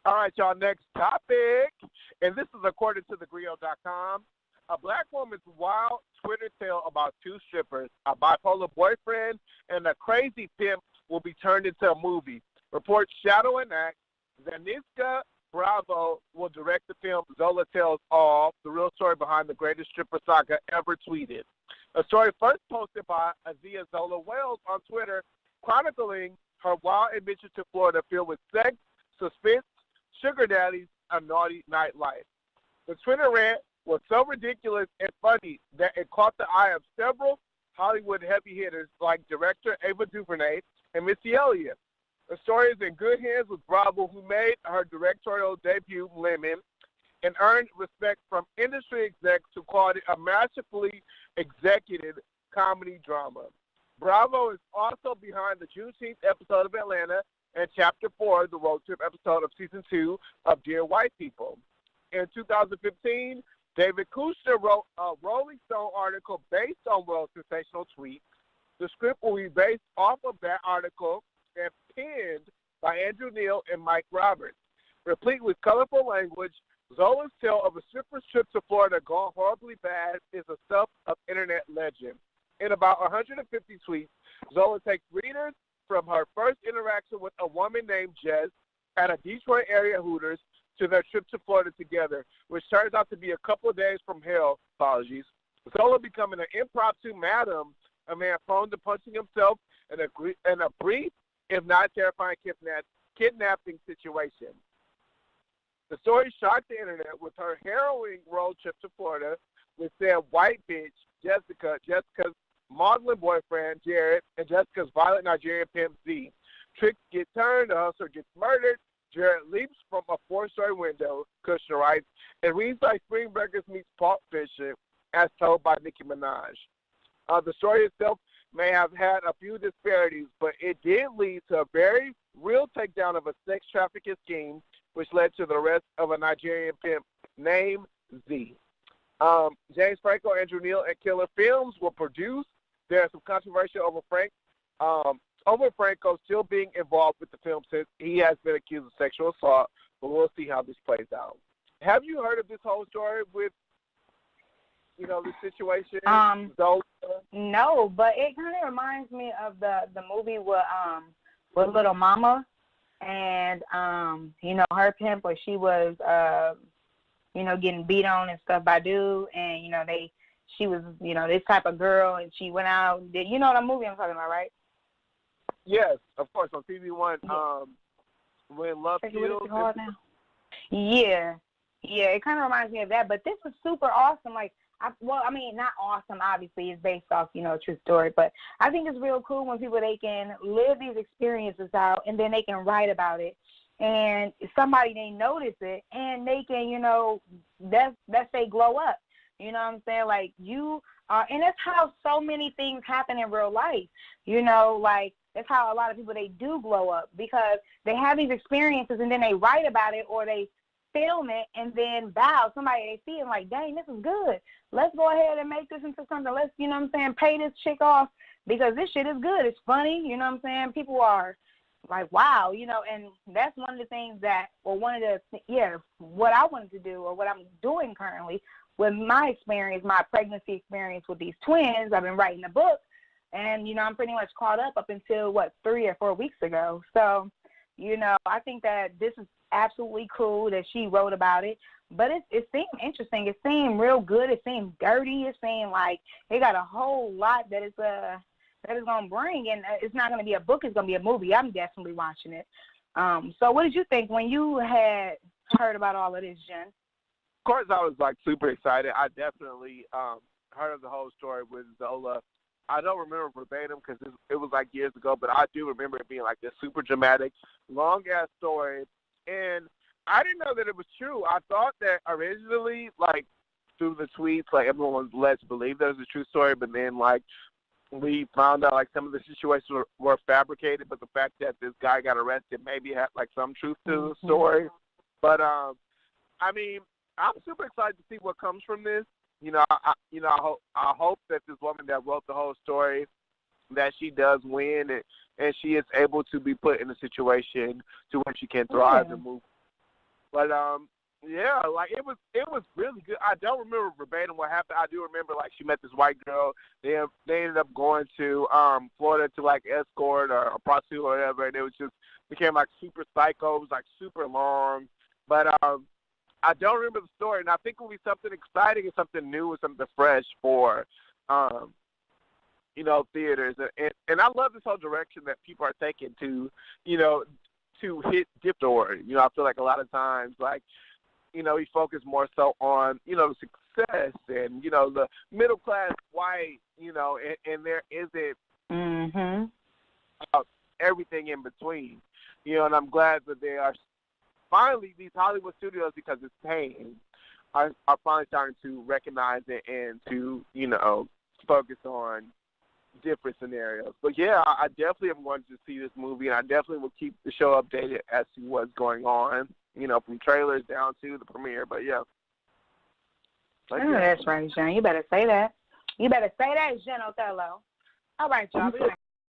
All right, y'all, next topic. And this is according to thegrio.com. A black woman's wild Twitter tale about two strippers, a bipolar boyfriend, and a crazy pimp will be turned into a movie. Reports Shadow and Act. Janicza Bravo will direct the film Zola Tells All, the real story behind the greatest stripper saga ever tweeted. A story first posted by Azia Zola Wells on Twitter, chronicling her wild adventure to Florida filled with sex, suspense, sugar daddies, and naughty nightlife. The Twitter rant was so ridiculous and funny that it caught the eye of several Hollywood heavy hitters like director Ava DuVernay and Missy Elliott. The story is in good hands with Bravo, who made her directorial debut, Lemon, and earned respect from industry execs who called it a masterfully executed comedy drama. Bravo is also behind the Juneteenth episode of Atlanta and Chapter 4, the road trip episode of Season 2 of Dear White People. In 2015, David Kushner wrote a Rolling Stone article based on Wells' sensational tweet. The script will be based off of that article and penned by Andrew Neil and Mike Roberts. Replete with colorful language, Zola's tale of a stripper's trip to Florida gone horribly bad is a stuff of internet legend. In about 150 tweets, Zola takes readers from her first interaction with a woman named Jess at a Detroit area Hooters to their trip to Florida together, which turns out to be a couple of days from hell, Zola becoming an impromptu madam, a man prone to punching himself in a brief, if not terrifying, kidnapping situation. The story shocked the internet with her harrowing road trip to Florida with said white bitch, Jessica's modeling boyfriend, Jared, and Jessica's violent Nigerian pimp, Z. Tricks get turned, the hustler gets murdered, Jared leaps from a 4-story window, Kushner writes, and reads like Spring Breakers meets Pulp Fiction, as told by Nicki Minaj. The story itself may have had a few disparities, but it did lead to a very real takedown of a sex trafficking scheme, which led to the arrest of a Nigerian pimp named Z. James Franco, Andrew Neil, and Killer Films will produce. There's some controversy over Franco still being involved with the film since he has been accused of sexual assault, but we'll see how this plays out. Have you heard of this whole story with, this situation? Zola? No, but it kind of reminds me of the movie with Little Mama and, her pimp where she was, getting beat on and stuff by dude, and, she was, this type of girl, and she went out and did, the movie I'm talking about, right? Yes, of course, on TV One, when Love Kills. Yeah, it kind of reminds me of that, but this was super awesome. Like, not awesome, obviously, it's based off, a true story, but I think it's real cool when they can live these experiences out and then they can write about it. And somebody, they notice it and they can, that's they glow up. You know what I'm saying? Like, and that's how so many things happen in real life. That's how a lot of people, they do glow up because they have these experiences and then they write about it or they film it and then somebody they see and like, dang, this is good. Let's go ahead and make this into something. Let's, pay this chick off because this shit is good. It's funny. You know what I'm saying? People are like, wow, and that's one of the things what I wanted to do or what I'm doing currently with my experience, my pregnancy experience with these twins. I've been writing a book and, I'm pretty much caught up until 3 or 4 weeks ago. So, I think that this is absolutely cool that she wrote about it, but it seemed interesting. It seemed real good. It seemed dirty. It seemed like it got a whole lot that is going to bring, and it's not going to be a book, it's going to be a movie. I'm definitely watching it. So what did you think when you had heard about all of this, Jen? Of course, I was, super excited. I definitely heard of the whole story with Zola. I don't remember verbatim because it was, years ago, but I do remember it being, this super dramatic, long-ass story. And I didn't know that it was true. I thought that originally, through the tweets, everyone was led to believe that it was a true story, but then, we found out, some of the situations were fabricated, but the fact that this guy got arrested maybe had, some truth to the story. But, I'm super excited to see what comes from this. I hope that this woman that wrote the whole story, that she does win and she is able to be put in a situation to where she can thrive and move But yeah, like it was really good. I don't remember verbatim what happened. I do remember like she met this white girl. They ended up going to Florida to like escort or a prostitute or whatever, and it was just became like super psycho. It was like super long. But I don't remember the story, and I think it will be something exciting and something new and something fresh for theaters. And I love this whole direction that people are taking to hit different stories. I feel like a lot of times like we focus more so on, success and, the middle class white, and there isn't everything in between. And I'm glad that they are finally, these Hollywood studios, because it's paying, are finally starting to recognize it and to, focus on different scenarios. But yeah, I definitely am going to see this movie, and I definitely will keep the show updated as to what's going on. From trailers down to the premiere. But yeah. That's right, Jen. You better say that. You better say that, Jen Othello. All right, y'all.